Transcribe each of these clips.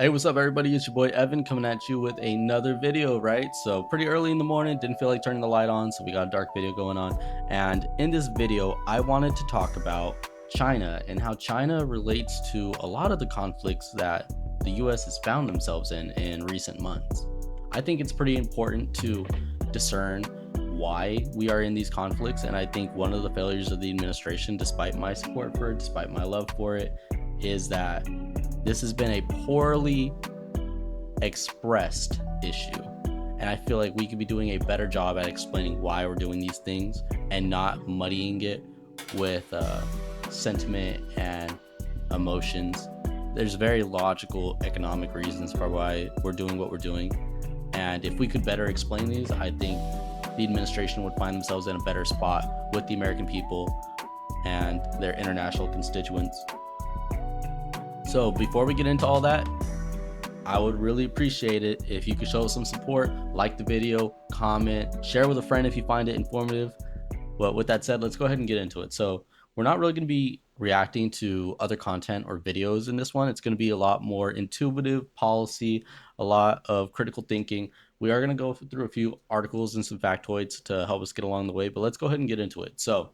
Hey, what's up, everybody? It's your boy Evan coming at you with another video, right? So, pretty early in the morning, didn't feel like turning the light on, so we got a dark video going on. And in this video, I wanted to talk about China and how China relates to a lot of the conflicts that the US has found themselves in recent months. I think it's pretty important to discern why we are in these conflicts, and I think one of the failures of the administration, despite my support for it, despite my love for it, is that this has been a poorly expressed issue. And I feel like we could be doing a better job at explaining why we're doing these things and not muddying it with sentiment and emotions. There's very logical economic reasons for why we're doing what we're doing. And if we could better explain these, I think the administration would find themselves in a better spot with the American people and their international constituents. So before we get into all that, I would really appreciate it if you could show some support, like the video, comment, share with a friend if you find it informative. But with that said, let's go ahead and get into it. So we're not really going to be reacting to other content or videos in this one. It's going to be a lot more intuitive policy, a lot of critical thinking. We are going to go through a few articles and some factoids to help us get along the way, but let's go ahead and get into it. So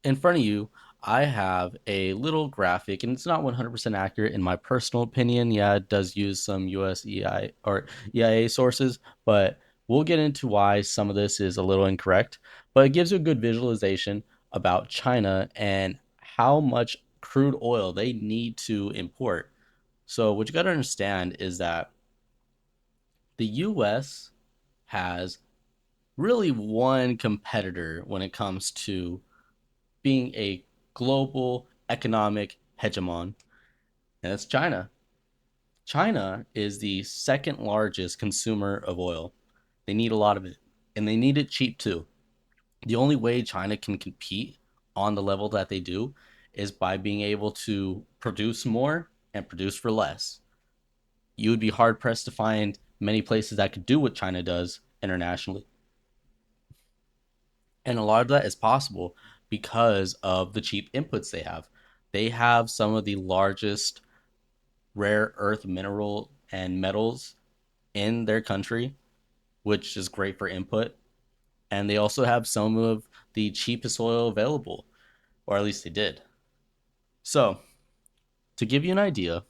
in front of you, I have a little graphic, and it's not 100% accurate in my personal opinion. Yeah, it does use some USEI or EIA sources, but we'll get into why some of this is a little incorrect. But it gives you a good visualization about China and how much crude oil they need to import. So, what you got to understand is that the US has really one competitor when it comes to being a global economic hegemon, and that's China. China is the second largest consumer of oil. They need a lot of it, and they need it cheap too. The only way China can compete on the level that they do is by being able to produce more and produce for less. You would be hard pressed to find many places that could do what China does internationally. And a lot of that is possible because of the cheap inputs they have. They have some of the largest rare earth mineral and metals in their country, which is great for input. And they also have some of the cheapest oil available, or at least they did. So, to give you an idea,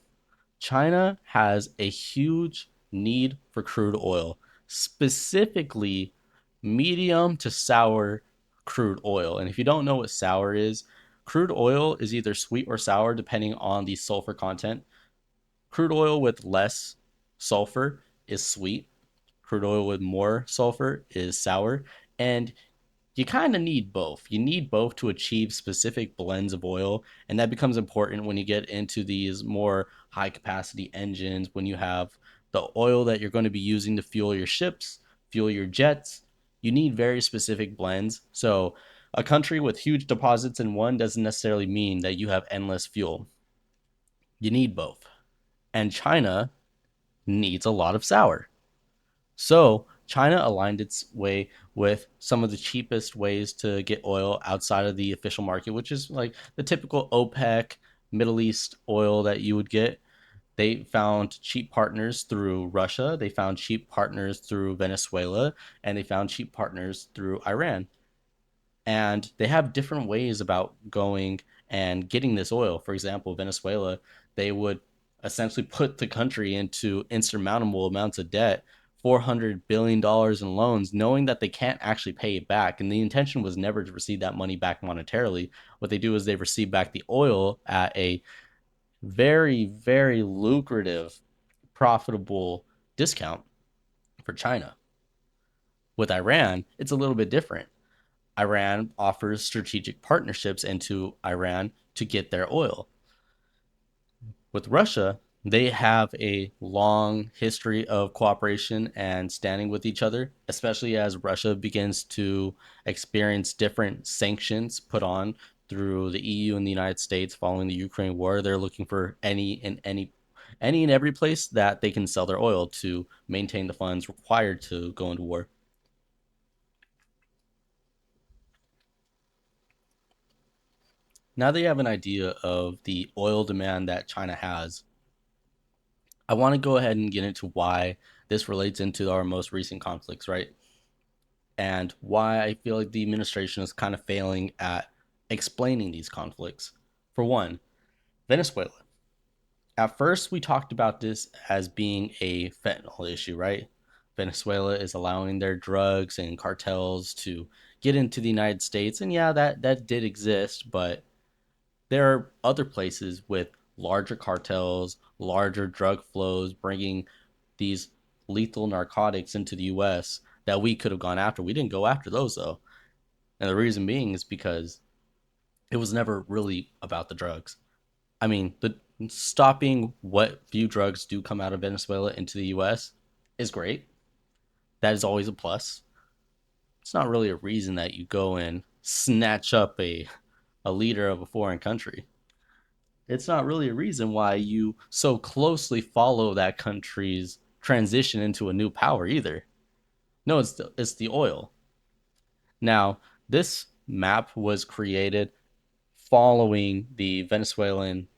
China has a huge need for crude oil, specifically medium to sour crude oil. And if you don't know what sour is, crude oil is either sweet or sour depending on the sulfur content. Crude oil with less sulfur is sweet. Crude oil with more sulfur is sour. And you kind of need both. You need both to achieve specific blends of oil. And that becomes important when you get into these more high capacity engines, when you have the oil that you're going to be using to fuel your ships, fuel your jets. You need very specific blends. So, a country with huge deposits in one doesn't necessarily mean that you have endless fuel. You need both. And China needs a lot of sour. So China aligned its way with some of the cheapest ways to get oil outside of the official market, which is like the typical OPEC, Middle East oil that you would get. They found cheap partners through Russia, they found cheap partners through Venezuela, and they found cheap partners through Iran. And they have different ways about going and getting this oil. For example, Venezuela, they would essentially put the country into insurmountable amounts of debt, $400 billion in loans, knowing that they can't actually pay it back. And the intention was never to receive that money back monetarily. What they do is they receive back the oil at a very, very lucrative, profitable discount for China. With Iran, it's a little bit different. Iran offers strategic partnerships into Iran to get their oil. With Russia, they have a long history of cooperation and standing with each other, especially as Russia begins to experience different sanctions put on through the EU and the United States following the Ukraine war. They're looking for any and every place that they can sell their oil to maintain the funds required to go into war. Now that you have an idea of the oil demand that China has, I want to go ahead and get into why this relates into our most recent conflicts, right? And why I feel like the administration is kind of failing at explaining these conflicts. For one, Venezuela. At first, we talked about this as being a fentanyl issue, right? Venezuela is allowing their drugs and cartels to get into the United States, and yeah, that did exist, but there are other places with larger cartels, larger drug flows, bringing these lethal narcotics into the U.S. that we could have gone after. We didn't go after those though, and the reason being is because it was never really about the drugs. I mean, the stopping what few drugs do come out of Venezuela into the U.S. is great. That is always a plus. It's not really a reason that you go and snatch up a leader of a foreign country. It's not really a reason why you so closely follow that country's transition into a new power either. No, it's the oil. Now, this map was created following the Venezuelan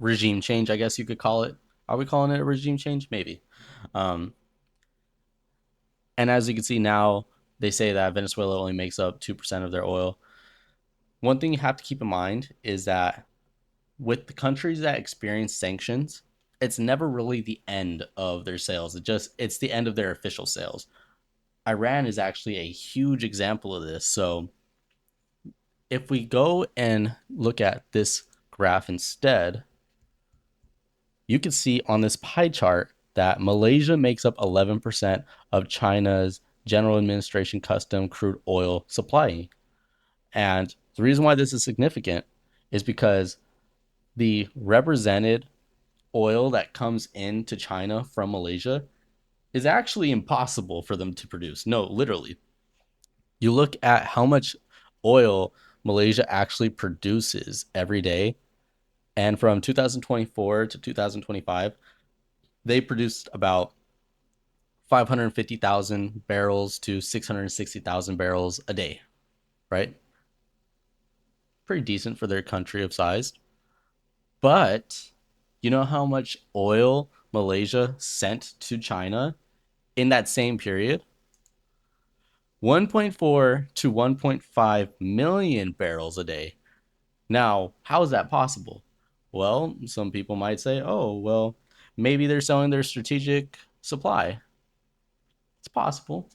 regime change, I guess you could call it. Are we calling it a regime change? Maybe. Um, and as you can see now, they say that Venezuela only makes up 2% of their oil. One thing you have to keep in mind is that with the countries that experience sanctions, it's never really the end of their sales. It's the end of their official sales. Iran is actually a huge example of this. So if we go and look at this graph instead, you can see on this pie chart that Malaysia makes up 11% of China's General Administration Custom crude oil supply. And the reason why this is significant is because the represented oil that comes into China from Malaysia is actually impossible for them to produce. No, literally. You look at how much oil Malaysia actually produces every day, and from 2024 to 2025, they produced about 550,000 barrels to 660,000 barrels a day, right? Pretty decent for their country of size. But you know how much oil Malaysia sent to China in that same period? 1.4 to 1.5 million barrels a day. Now, how is that possible? Well, some people might say, oh, well, maybe they're selling their strategic supply. It's possible,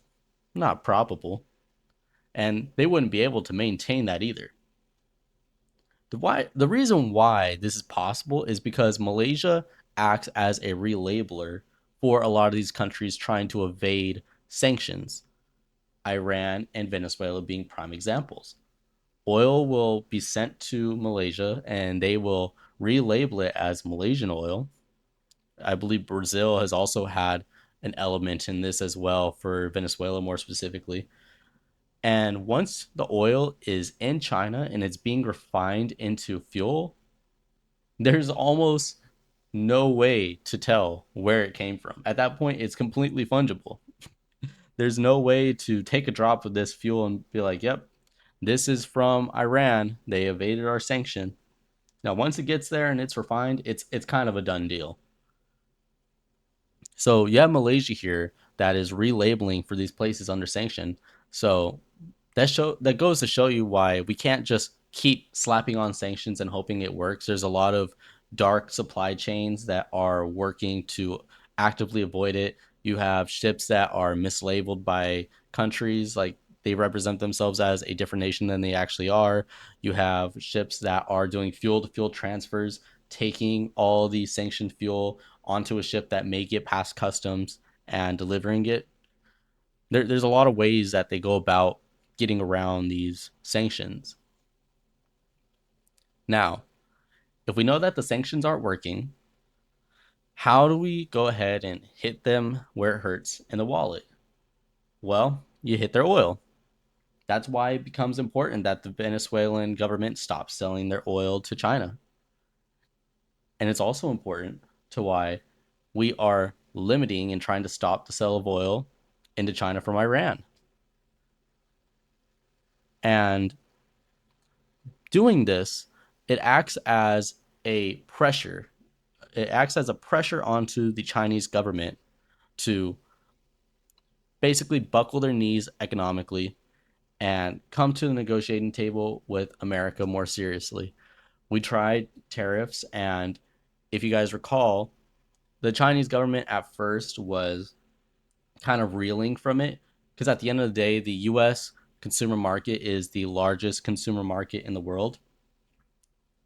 not probable. And they wouldn't be able to maintain that either. The reason why this is possible is because Malaysia acts as a relabeler for a lot of these countries trying to evade sanctions. Iran and Venezuela being prime examples. Oil will be sent to Malaysia and they will relabel it as Malaysian oil. I believe Brazil has also had an element in this as well for Venezuela more specifically. And once the oil is in China and it's being refined into fuel, there's almost no way to tell where it came from. At that point, it's completely fungible. There's no way to take a drop of this fuel and be like, yep, this is from Iran. They evaded our sanction. Now, once it gets there and it's refined, it's kind of a done deal. So you have Malaysia here that is relabeling for these places under sanction. So that goes to show you why we can't just keep slapping on sanctions and hoping it works. There's a lot of dark supply chains that are working to actively avoid it. You have ships that are mislabeled by countries, like they represent themselves as a different nation than they actually are. You have ships that are doing fuel to fuel transfers, taking all the sanctioned fuel onto a ship that may get past customs and delivering it. There's a lot of ways that they go about getting around these sanctions. Now, if we know that the sanctions aren't working, how do we go ahead and hit them where it hurts in the wallet? Well, you hit their oil. That's why it becomes important that the Venezuelan government stops selling their oil to China. And it's also important to why we are limiting and trying to stop the sale of oil into China from Iran. And doing this, it acts as a pressure. it acts as a pressure onto the Chinese government to basically buckle their knees economically and come to the negotiating table with America more seriously. We tried tariffs, and if you guys recall, the Chinese government at first was kind of reeling from it because at the end of the day, the US consumer market is the largest consumer market in the world.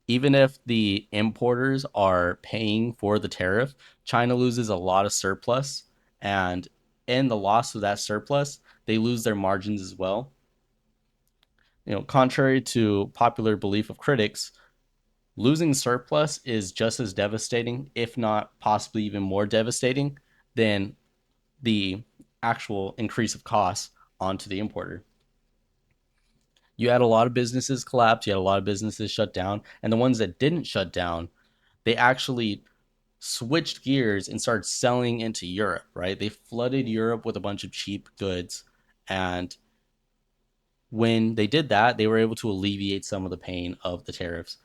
Even if the importers are paying for the tariff, China loses a lot of surplus. And in the loss of that surplus, they lose their margins as well. Contrary to popular belief of critics, losing surplus is just as devastating, if not possibly even more devastating, than the actual increase of costs onto the importer. You had a lot of businesses collapse, you had a lot of businesses shut down, and the ones that didn't shut down, they actually switched gears and started selling into Europe, right? They flooded Europe with a bunch of cheap goods. And when they did that, they were able to alleviate some of the pain of the tariffs.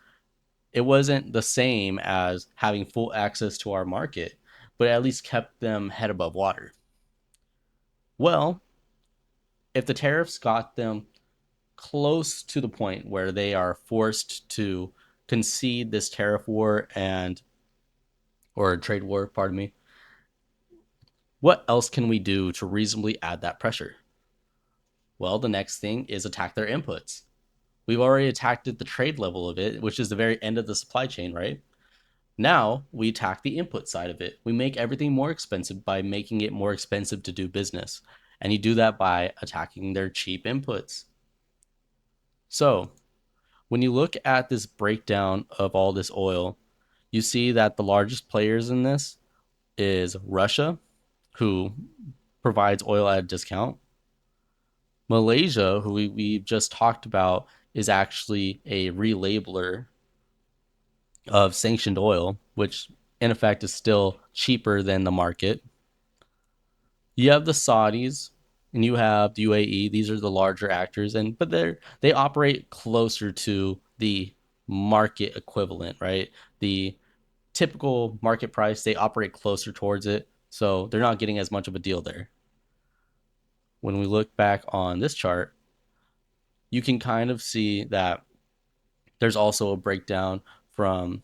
It wasn't the same as having full access to our market, but it at least kept them head above water. Well, if the tariffs got them close to the point where they are forced to concede this tariff war and or trade war, pardon me, what else can we do to reasonably add that pressure? Well, the next thing is attack their inputs. We've already attacked at the trade level of it, which is the very end of the supply chain, right? Now we attack the input side of it. We make everything more expensive by making it more expensive to do business. And you do that by attacking their cheap inputs. So when you look at this breakdown of all this oil, you see that the largest players in this is Russia, who provides oil at a discount. Malaysia, who we've just talked about, is actually a relabeler of sanctioned oil, which in effect is still cheaper than the market. You have the Saudis and you have the UAE. These are the larger actors, and but they operate closer to the market equivalent, right? The typical market price, they operate closer towards it, so they're not getting as much of a deal there. When we look back on this chart, you can kind of see that there's also a breakdown from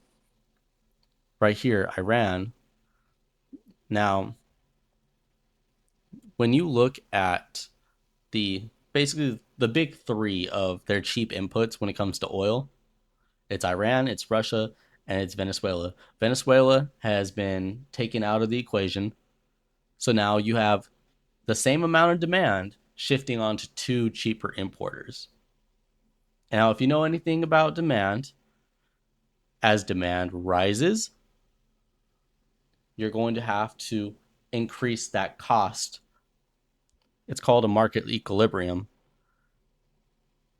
right here, Iran. Now, when you look at the basically the big three of their cheap inputs when it comes to oil, it's Iran, it's Russia, and it's Venezuela. Venezuela has been taken out of the equation. So now you have the same amount of demand shifting onto two cheaper importers. Now, if you know anything about demand, as demand rises, you're going to have to increase that cost. It's called a market equilibrium.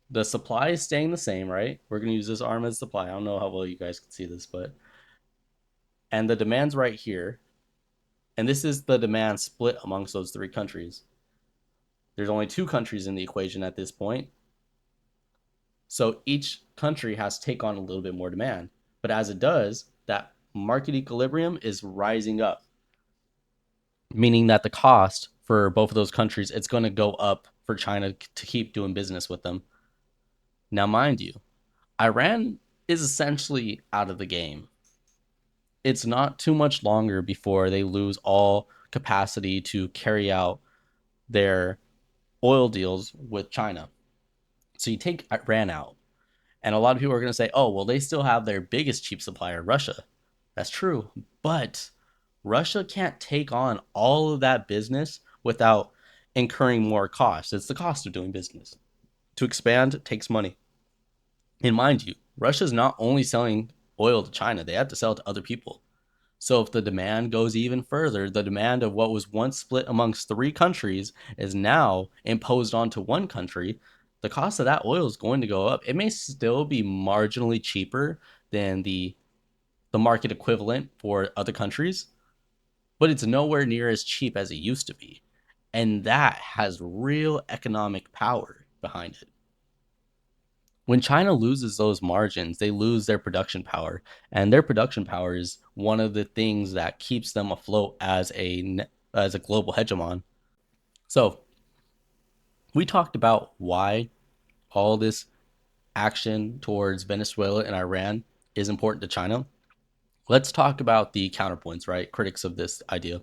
The supply is staying the same, right? We're going to use this arm as supply. I don't know how well you guys can see this, but and the demand's right here. And this is the demand split amongst those three countries. There's only two countries in the equation at this point. So each country has to take on a little bit more demand. But as it does, that market equilibrium is rising up, meaning that the cost for both of those countries, it's going to go up for China to keep doing business with them. Now, mind you, Iran is essentially out of the game. It's not too much longer before they lose all capacity to carry out their oil deals with China. So you take Iran out, and a lot of people are going to say, oh, well, they still have their biggest cheap supplier, Russia. That's true. But Russia can't take on all of that business without incurring more costs. It's the cost of doing business. To expand takes money. And mind you, Russia's not only selling oil to China, they have to sell to other people. So if the demand goes even further, the demand of what was once split amongst three countries is now imposed onto one country, the cost of that oil is going to go up. It may still be marginally cheaper than the market equivalent for other countries, but it's nowhere near as cheap as it used to be. And that has real economic power behind it. When China loses those margins, they lose their production power, and their production power is one of the things that keeps them afloat as a global hegemon. So we talked about why all this action towards Venezuela and Iran is important to China. Let's talk about the counterpoints, right? Critics of this idea.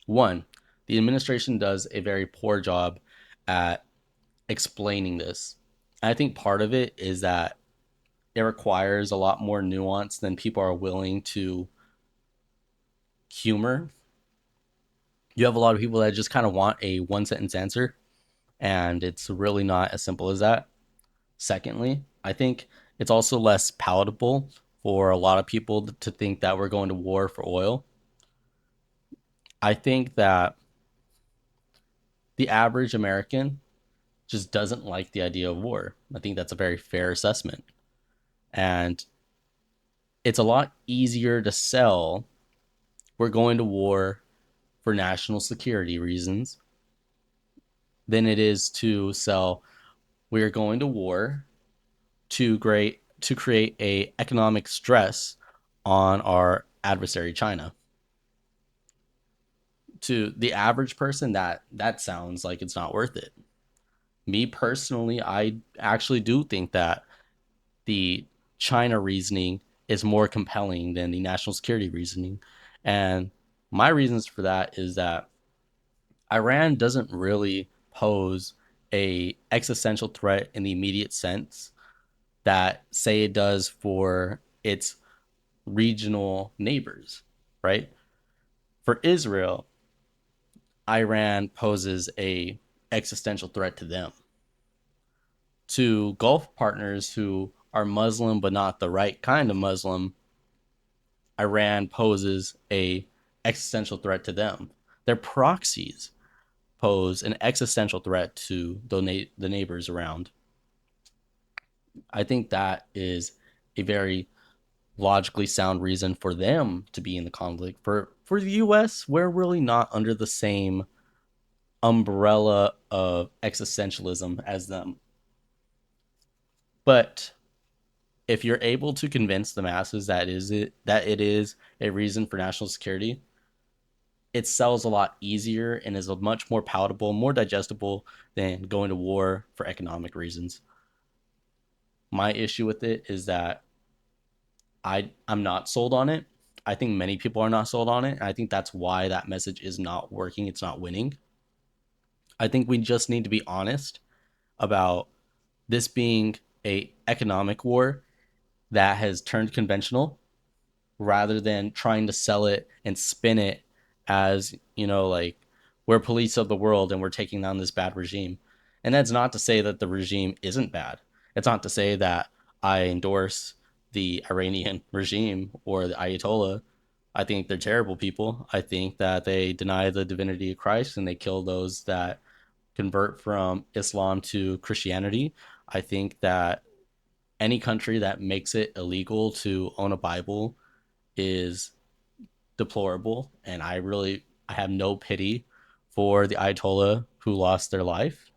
One, the administration does a very poor job at explaining this. I think part of it is that it requires a lot more nuance than people are willing to humor. You have a lot of people that just kind of want a one sentence answer, and it's really not as simple as that. Secondly, I think it's also less palatable for a lot of people to think that we're going to war for oil. I think that the average American just doesn't like the idea of war. I think that's a very fair assessment. And it's a lot easier to sell we're going to war for national security reasons than it is to sell we're going to war to create a economic stress on our adversary China. To the average person, that sounds like it's not worth it. Me personally, I actually do think that the China reasoning is more compelling than the national security reasoning. And my reasons for that is that Iran doesn't really pose a existential threat in the immediate sense that say it does for its regional neighbors, right? For Israel, Iran poses a existential threat to them. To Gulf partners who are Muslim but not the right kind of Muslim, Iran poses a existential threat to them. Their proxies pose an existential threat to the neighbors around. I think that is a very logically sound reason for them to be in the conflict. For the US, we're really not under the same umbrella of existentialism as them. But if you're able to convince the masses that it is a reason for national security, it sells a lot easier and is a much more palatable, more digestible than going to war for economic reasons. My issue with it is that I'm not sold on it. I think many people are not sold on it. And I think that's why that message is not working. It's not winning. I think we just need to be honest about this being a economic war that has turned conventional rather than trying to sell it and spin it as, like we're police of the world and we're taking down this bad regime. And that's not to say that the regime isn't bad. It's not to say that I endorse the Iranian regime or the Ayatollah. I think they're terrible people. I think that they deny the divinity of Christ and they kill those that convert from Islam to Christianity. I think that any country that makes it illegal to own a Bible is deplorable, and I have no pity for the Ayatollah who lost their life.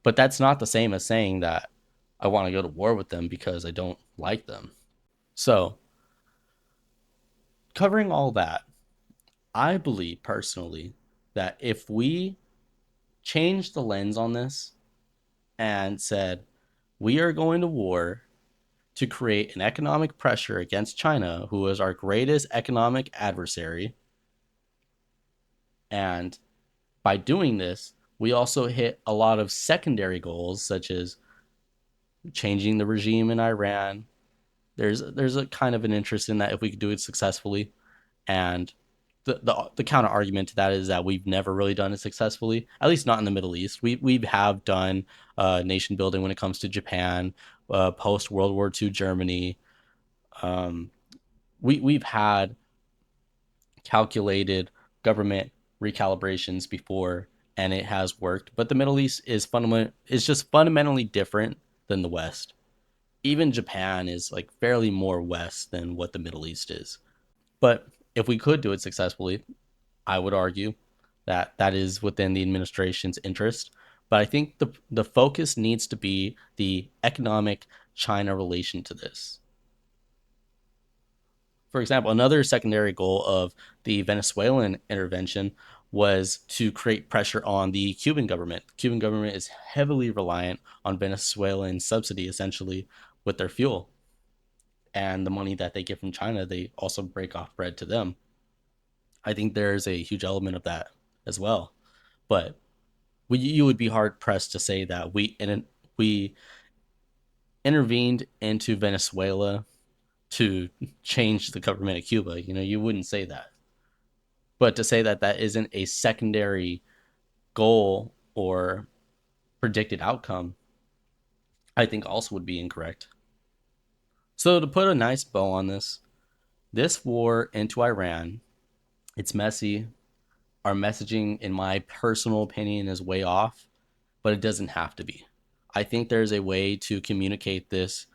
But that's not the same as saying that I want to go to war with them because I don't like them. So, covering all that, I believe personally that if we changed the lens on this and said we are going to war to create an economic pressure against China, who is our greatest economic adversary, and by doing this, we also hit a lot of secondary goals, such as changing the regime in Iran. There's a kind of an interest in that if we could do it successfully, and the counter argument to that is that we've never really done it successfully, at least not in the Middle East. We have done nation building when it comes to Japan, post World War II Germany. Um, we've had calculated government recalibrations before and it has worked, but the Middle East is just fundamentally different than the West. Even Japan is like fairly more West than what the Middle East is. But if we could do it successfully, I would argue that that is within the administration's interest. But I think the focus needs to be the economic China relation to this. For example, another secondary goal of the Venezuelan intervention was to create pressure on the Cuban government. The Cuban government is heavily reliant on Venezuelan subsidy, essentially, with their fuel. And the money that they get from China, they also break off bread to them. I think there's a huge element of that as well. But you would be hard pressed to say that we intervened into Venezuela to change the government of Cuba. You know, you wouldn't say that. But to say that that isn't a secondary goal or predicted outcome, I think also would be incorrect. So to put a nice bow on this war into Iran, it's messy. Our messaging, in my personal opinion, is way off, but it doesn't have to be. I think there's a way to communicate this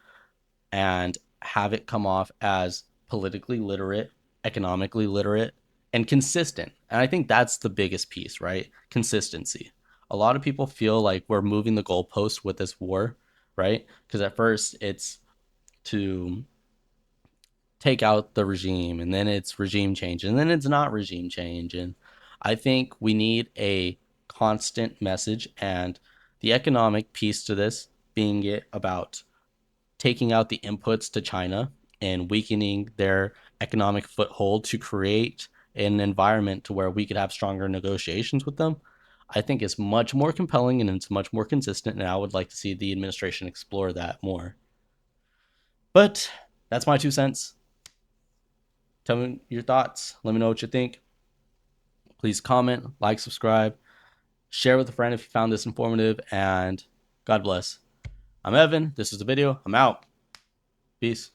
and have it come off as politically literate, economically literate, and consistent. And I think that's the biggest piece, right? Consistency. A lot of people feel like we're moving the goalpost with this war, right? Because at first it's to take out the regime, and then it's regime change, and then it's not regime change. And I think we need a constant message, and the economic piece to this being it about taking out the inputs to China and weakening their economic foothold to create an environment to where we could have stronger negotiations with them, I think is much more compelling and it's much more consistent. And I would like to see the administration explore that more. But that's my 2 cents. Tell me your thoughts. Let me know what you think. Please comment, like, subscribe, share with a friend if you found this informative, and God bless. I'm Evan. This is the video. I'm out. Peace.